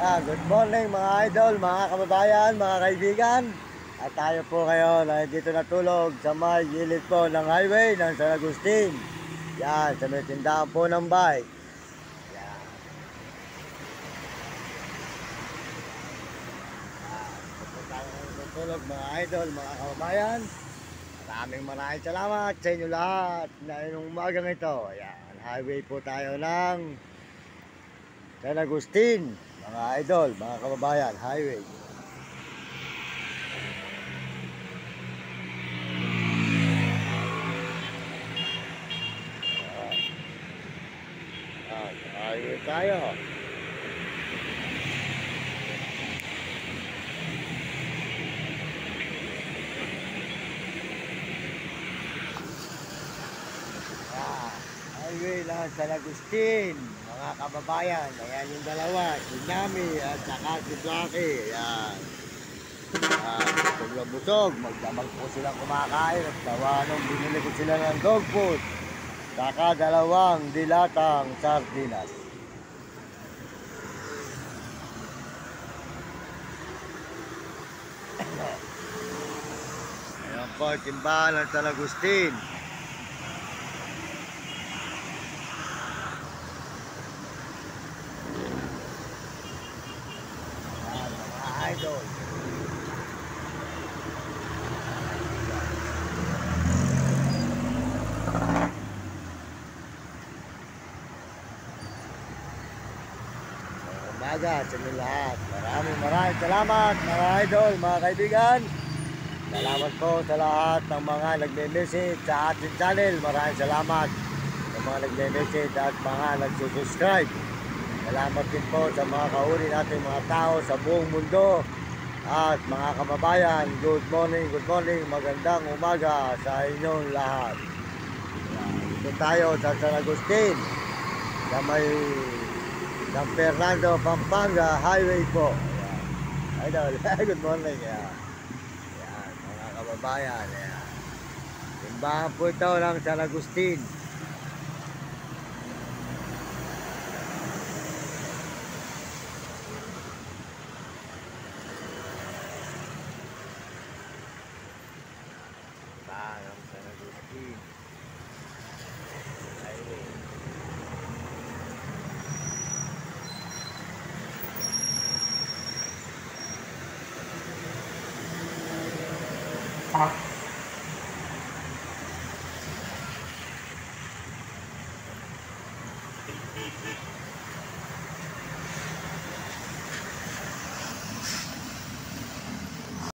Good morning mga idol, mga kababayan, mga kaibigan. At tayo po ngayon ay dito natulog sa may gilid po ng highway ng San Agustin. Yan, sa may tindahan po ng bike. Yan. Dito po tayo ngayon natulog mga idol, mga kababayan. Maraming salamat sa inyo lahat na inyong umagang ito. Yan, highway po tayo ng San Agustin. Mga idol, mga kababayan, highway. Highway tayo. Highway lang San Agustin, mga kababayan. Ayan yung dalawa, si Nami at saka si Blackie. Ayan. Busog na busog. Magdamag po silang kumakain at tawa nung binili ko sila ng dog food. Saka dalawang dilatang sardinas. Ayan po, timbahan ng San Agustin. Ayan, mga idol. Umaga sa inyo lahat. Maraming salamat mga idol, mga kaibigan. Salamat po sa lahat ng mga nagme-message sa ating channel. Maraming salamat sa mga nagme-message at mga nagsusubscribe. Salamat din po sa mga kauri natin mga tao sa buong mundo. At mga kababayan, good morning, magandang umaga sa inyong lahat. Dito tayo sa San Agustin, sa may San Fernando, Pampanga Highway po. Ayan. Idol, good morning. Ayan. Ayan, mga kababayan. Ayan. Timbahan po ito ng San Agustin. Timbahan ng San Agustin Highway. Ah.